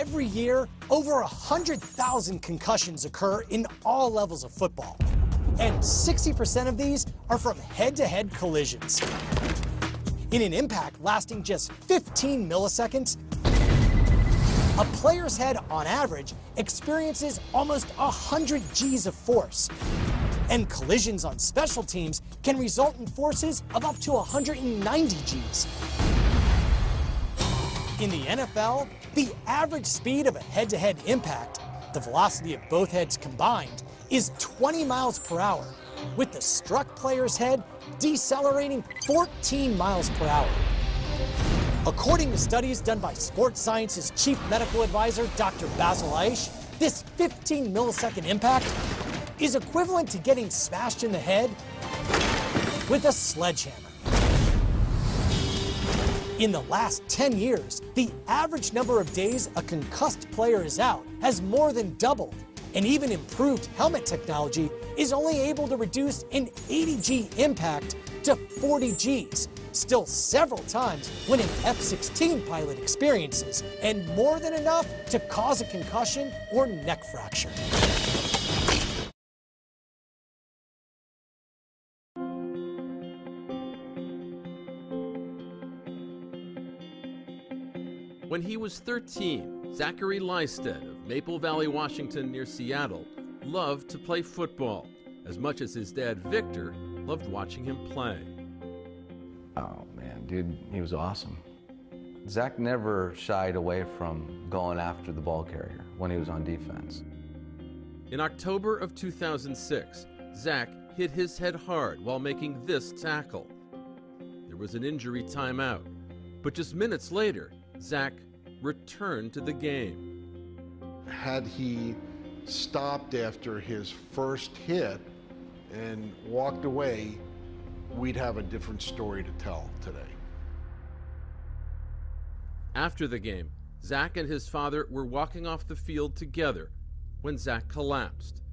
Every year, over 100,000 concussions occur in all levels of football. And 60% of these are from head-to-head collisions. In an impact lasting just 15 milliseconds, a player's head, on average, experiences almost 100 Gs of force. And collisions on special teams can result in forces of up to 190 Gs. In the NFL, the average speed of a head-to-head impact, the velocity of both heads combined, is 20 miles per hour, with the struck player's head decelerating 14 miles per hour. According to studies done by Sports Science's chief medical advisor, Dr. Basil Aish, this 15 millisecond impact is equivalent to getting smashed in the head with a sledgehammer. In the last 10 years, the average number of days a concussed player is out has more than doubled, and even improved helmet technology is only able to reduce an 80 G impact to 40 Gs, still several times when an F-16 pilot experiences, and more than enough to cause a concussion or neck fracture. When he was 13, Zachary Lysted of Maple Valley, Washington, near Seattle, loved to play football, as much as his dad, Victor, loved watching him play. Oh man, dude, he was awesome. Zach never shied away from going after the ball carrier when he was on defense. In October of 2006, Zach hit his head hard while making this tackle. There was an injury timeout, but just minutes later, Zach returned to the game. Had he stopped after his first hit and walked away, we'd have a different story to tell today. After the game, Zach and his father were walking off the field together when Zach collapsed,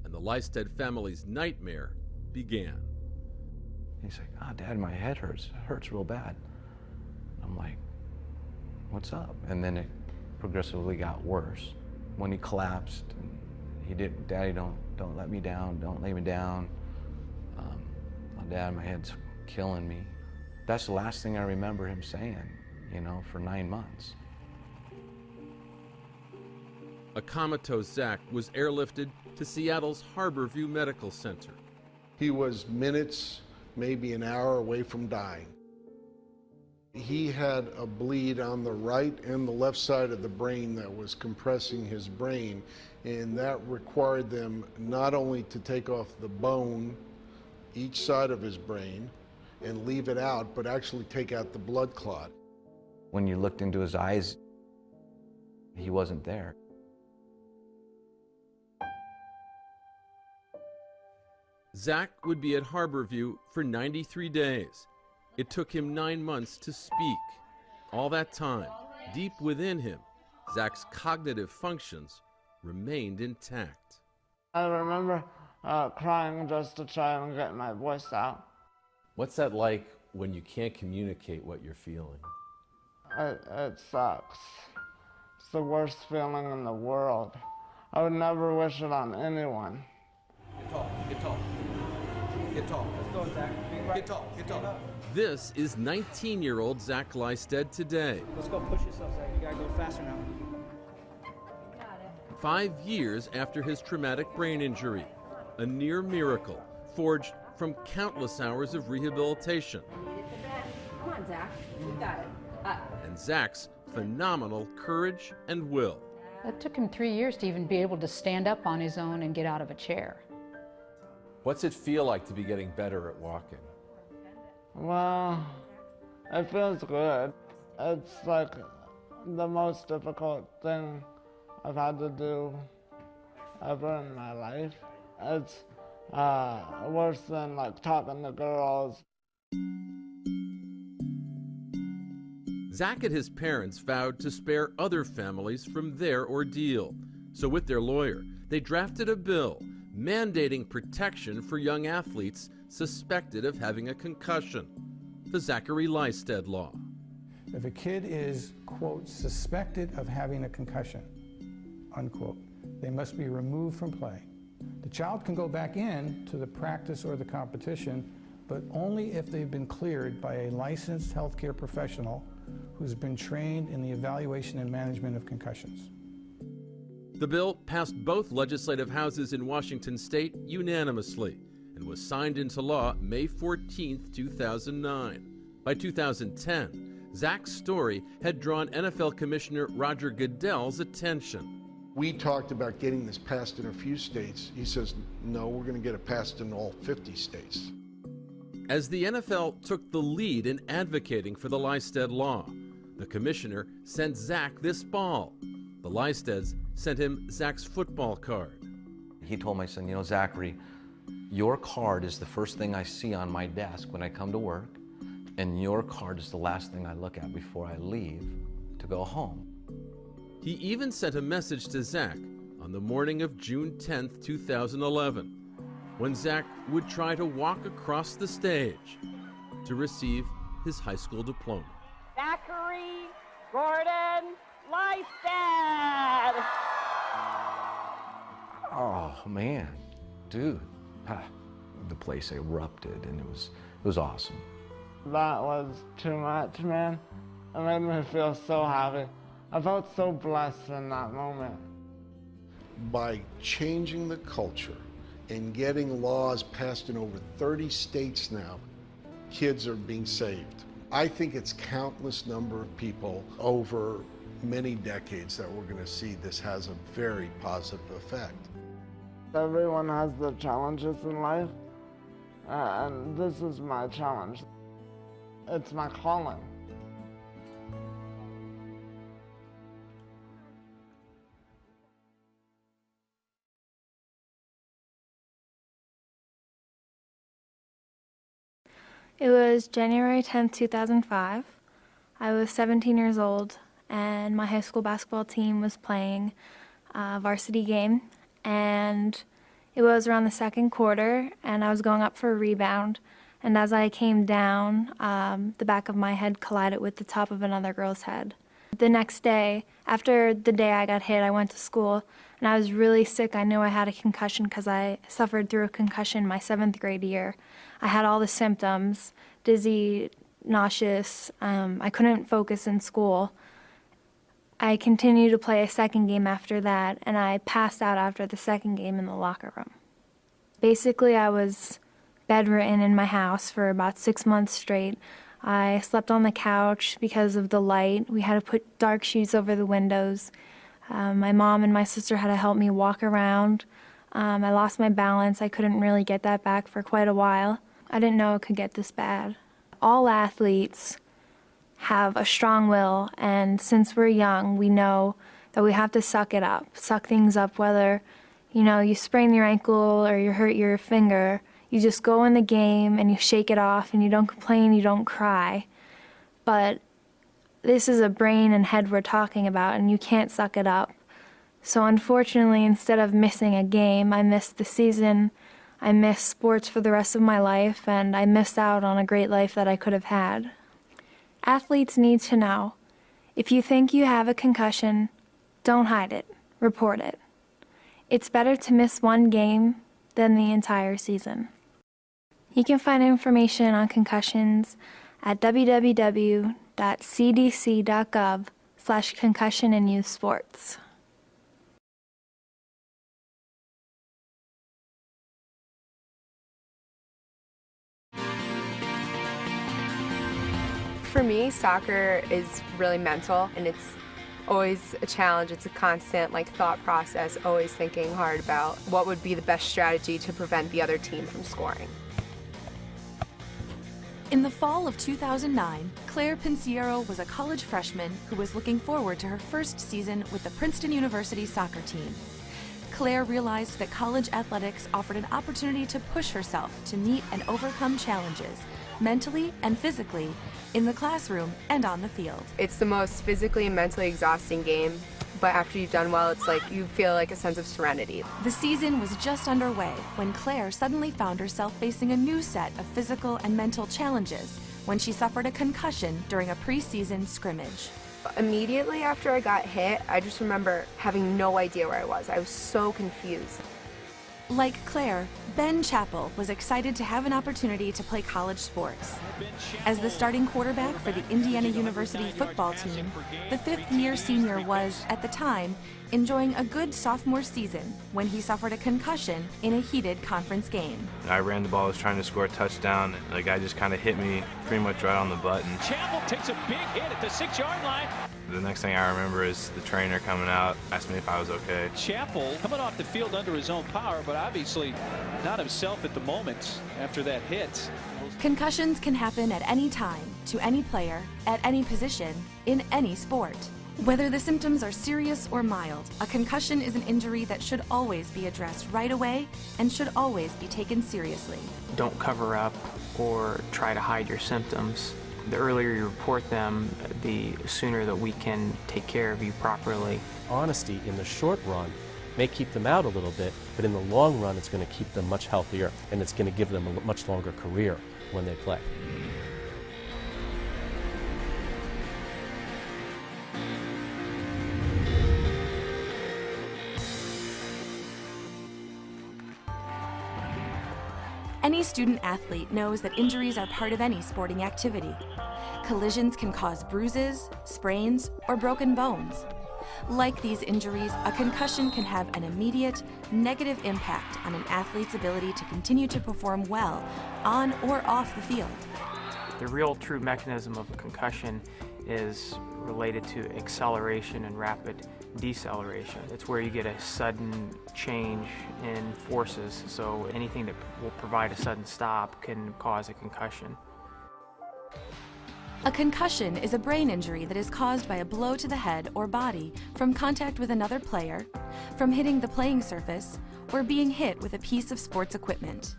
and the Lysted family's nightmare began. He's like, "Oh, Dad, my head hurts. It hurts real bad." I'm like, "What's up?" And then it progressively got worse. When he collapsed, he did, "Daddy, don't let me down. Don't lay me down. Oh, Dad, my head's killing me." That's the last thing I remember him saying, you know, for 9 months. A comatose Zach was airlifted to Seattle's Harborview Medical Center. He was minutes, maybe an hour away from dying. He had a bleed on the right and the left side of the brain that was compressing his brain, and that required them not only to take off the bone each side of his brain and leave it out, but actually take out the blood clot. When you looked into his eyes, he wasn't there. Zach would be at Harborview for 93 days. It took him 9 months to speak. All that time, deep within him, Zach's cognitive functions remained intact. I remember crying just to try and get my voice out. What's that like when you can't communicate what you're feeling? It sucks. It's the worst feeling in the world. I would never wish it on anyone. Get tall, get tall. Get tall. Let's go, Zach. Get tall, get tall. This is 19-year-old Zach Lysted today. Let's go, push yourself, Zach. You gotta go faster now. 5 years after his traumatic brain injury, a near miracle forged from countless hours of rehabilitation. Come on, Zach. You got it. And Zach's phenomenal courage and will. It took him 3 years to even be able to stand up on his own and get out of a chair. What's it feel like to be getting better at walking? Well, it feels good. It's like the most difficult thing I've had to do ever in my life. It's worse than like talking to girls. Zach and his parents vowed to spare other families from their ordeal. So with their lawyer, they drafted a bill mandating protection for young athletes suspected of having a concussion, the Zachary Lysted Law. If a kid is, quote, suspected of having a concussion, unquote, they must be removed from play. The child can go back in to the practice or the competition, but only if they've been cleared by a licensed healthcare professional who's been trained in the evaluation and management of concussions. The bill passed both legislative houses in Washington state unanimously and was signed into law May 14, 2009. By 2010, Zach's story had drawn NFL Commissioner Roger Goodell's attention. We talked about getting this passed in a few states. He says, no, we're going to get it passed in all 50 states. As the NFL took the lead in advocating for the Lystead law, the commissioner sent Zach this ball. The Lysteds sent him Zach's football card. He told my son, you know, Zachary, your card is the first thing I see on my desk when I come to work, and your card is the last thing I look at before I leave to go home. He even sent a message to Zach on the morning of June 10, 2011, when Zach would try to walk across the stage to receive his high school diploma. Zachary Gordon Lystead. Oh man, dude, the place erupted, and it was awesome. That was too much, man. It made me feel so happy. I felt so blessed in that moment. By changing the culture and getting laws passed in over 30 states now, kids are being saved. I think it's countless number of people over many decades that we're going to see this has a very positive effect. Everyone has their challenges in life, and this is my challenge. It's my calling. It was January 10th, 2005. I was 17 years old, and my high school basketball team was playing a varsity game, and it was around the second quarter, and I was going up for a rebound, and as I came down, the back of my head collided with the top of another girl's head. The next day, after the day I got hit, I went to school, and I was really sick. I knew I had a concussion because I suffered through a concussion my 7th grade year. I had all the symptoms, dizzy, nauseous. I couldn't focus in school. I continued to play a second game after that, and I passed out after the second game in the locker room. Basically, I was bedridden in my house for about 6 months straight. I slept on the couch because of the light. We had to put dark sheets over the windows. My mom and my sister had to help me walk around. I lost my balance. I couldn't really get that back for quite a while. I didn't know it could get this bad. All athletes have a strong will, and since we're young, we know that we have to suck it up, suck things up, whether, you sprain your ankle or you hurt your finger. You just go in the game and you shake it off and you don't complain, you don't cry. But this is a brain and head we're talking about, and you can't suck it up. So unfortunately, instead of missing a game, I missed the season, I missed sports for the rest of my life, and I missed out on a great life that I could have had. Athletes need to know, if you think you have a concussion, don't hide it, report it. It's better to miss one game than the entire season. You can find information on concussions at www.cdc.gov/concussion in youth sports. For me, soccer is really mental, and it's always a challenge. It's a constant thought process, always thinking hard about what would be the best strategy to prevent the other team from scoring. In the fall of 2009, Claire Pinciero was a college freshman who was looking forward to her first season with the Princeton University soccer team. Claire realized that college athletics offered an opportunity to push herself to meet and overcome challenges, mentally and physically, in the classroom and on the field. It's the most physically and mentally exhausting game, but after you've done well, it's like you feel like a sense of serenity. The season was just underway when Claire suddenly found herself facing a new set of physical and mental challenges when she suffered a concussion during a preseason scrimmage. Immediately after I got hit, I just remember having no idea where I was. I was so confused. Like Claire, Ben Chappell was excited to have an opportunity to play college sports. As the starting quarterback for the Indiana University football team, the fifth-year senior was, at the time, enjoying a good sophomore season when he suffered a concussion in a heated conference game. I ran the ball, was trying to score a touchdown. The guy just kind of hit me pretty much right on the button. Chappell takes a big hit at the 6-yard line. The next thing I remember is the trainer coming out, asked me if I was okay. Chappell coming off the field under his own power, but obviously not himself at the moment after that hit. Concussions can happen at any time, to any player, at any position, in any sport. Whether the symptoms are serious or mild, a concussion is an injury that should always be addressed right away and should always be taken seriously. Don't cover up or try to hide your symptoms. The earlier you report them, the sooner that we can take care of you properly. Honesty in the short run may keep them out a little bit, but in the long run it's going to keep them much healthier and it's going to give them a much longer career when they play. Any student athlete knows that injuries are part of any sporting activity. Collisions can cause bruises, sprains, or broken bones. Like these injuries, a concussion can have an immediate, negative impact on an athlete's ability to continue to perform well on or off the field. The real true mechanism of a concussion is related to acceleration and rapid deceleration. It's where you get a sudden change in forces, so anything that will provide a sudden stop can cause a concussion. A concussion is a brain injury that is caused by a blow to the head or body from contact with another player, from hitting the playing surface, or being hit with a piece of sports equipment.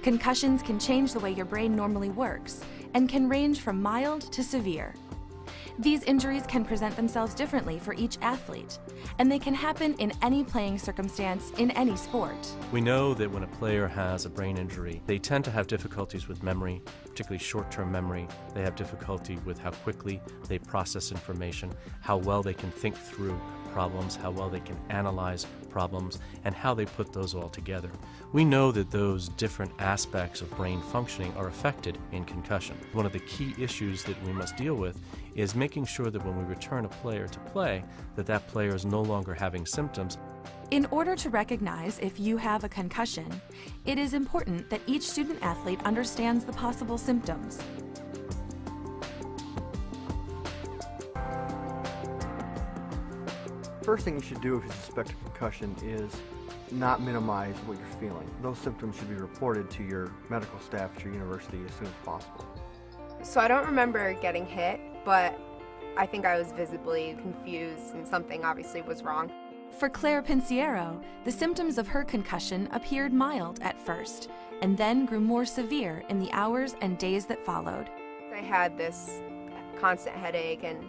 Concussions can change the way your brain normally works and can range from mild to severe. These injuries can present themselves differently for each athlete, and they can happen in any playing circumstance in any sport. We know that when a player has a brain injury, they tend to have difficulties with memory, particularly short-term memory. They have difficulty with how quickly they process information, how well they can think through problems, how well they can analyze problems, and how they put those all together. We know that those different aspects of brain functioning are affected in concussion. One of the key issues that we must deal with is making sure that when we return a player to play, that that player is no longer having symptoms. In order to recognize if you have a concussion, it is important that each student athlete understands the possible symptoms. First thing you should do if you suspect a concussion is not minimize what you're feeling. Those symptoms should be reported to your medical staff at your university as soon as possible. So I don't remember getting hit, but I think I was visibly confused and something obviously was wrong. For Claire Pinciero, the symptoms of her concussion appeared mild at first and then grew more severe in the hours and days that followed. I had this constant headache and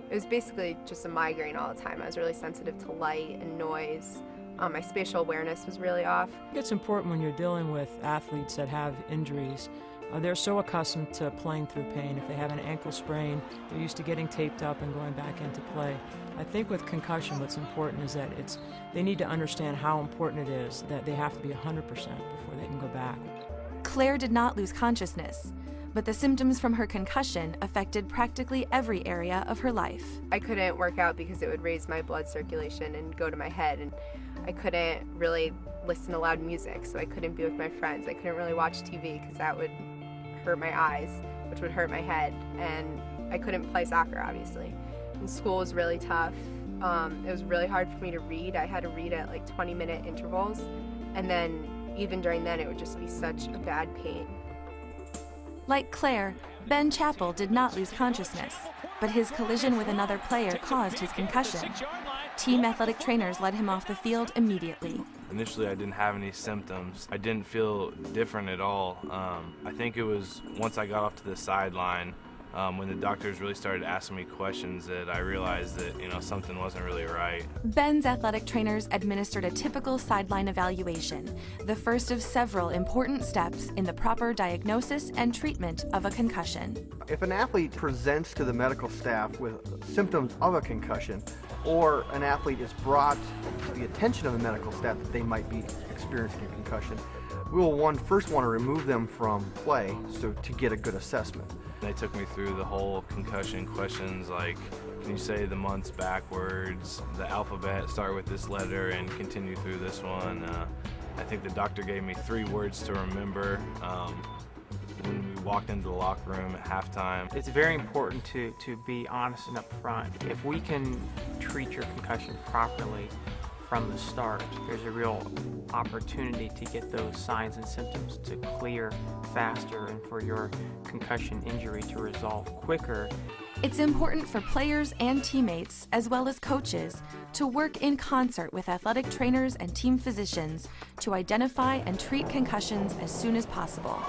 it was basically just a migraine all the time. I was really sensitive to light and noise. My spatial awareness was really off. It's important when you're dealing with athletes that have injuries. They're so accustomed to playing through pain. If they have an ankle sprain, they're used to getting taped up and going back into play. I think with concussion, what's important is that they need to understand how important it is that they have to be 100% before they can go back. Claire did not lose consciousness, but the symptoms from her concussion affected practically every area of her life. I couldn't work out because it would raise my blood circulation and go to my head, and I couldn't really listen to loud music, so I couldn't be with my friends. I couldn't really watch TV because that would hurt my eyes, which would hurt my head, and I couldn't play soccer, obviously. And school was really tough. It was really hard for me to read. I had to read at like 20-minute intervals, and then even during then it would just be such a bad pain. Like Claire, Ben Chappell did not lose consciousness, but his collision with another player caused his concussion. Team athletic trainers led him off the field immediately. Initially, I didn't have any symptoms. I didn't feel different at all. I think it was once I got off to the sideline when the doctors really started asking me questions that I realized that, you know, something wasn't really right. Ben's athletic trainers administered a typical sideline evaluation, the first of several important steps in the proper diagnosis and treatment of a concussion. If an athlete presents to the medical staff with symptoms of a concussion, or an athlete is brought to the attention of the medical staff that they might be experiencing a concussion, we will first want to remove them from play to get a good assessment. They took me through the whole concussion questions, like, can you say the months backwards, the alphabet, start with this letter and continue through this one. I think the doctor gave me 3 words to remember when we walked into the locker room at halftime. It's very important to be honest and upfront. If we can treat your concussion properly from the start, there's a real opportunity to get those signs and symptoms to clear faster and for your concussion injury to resolve quicker. It's important for players and teammates, as well as coaches, to work in concert with athletic trainers and team physicians to identify and treat concussions as soon as possible.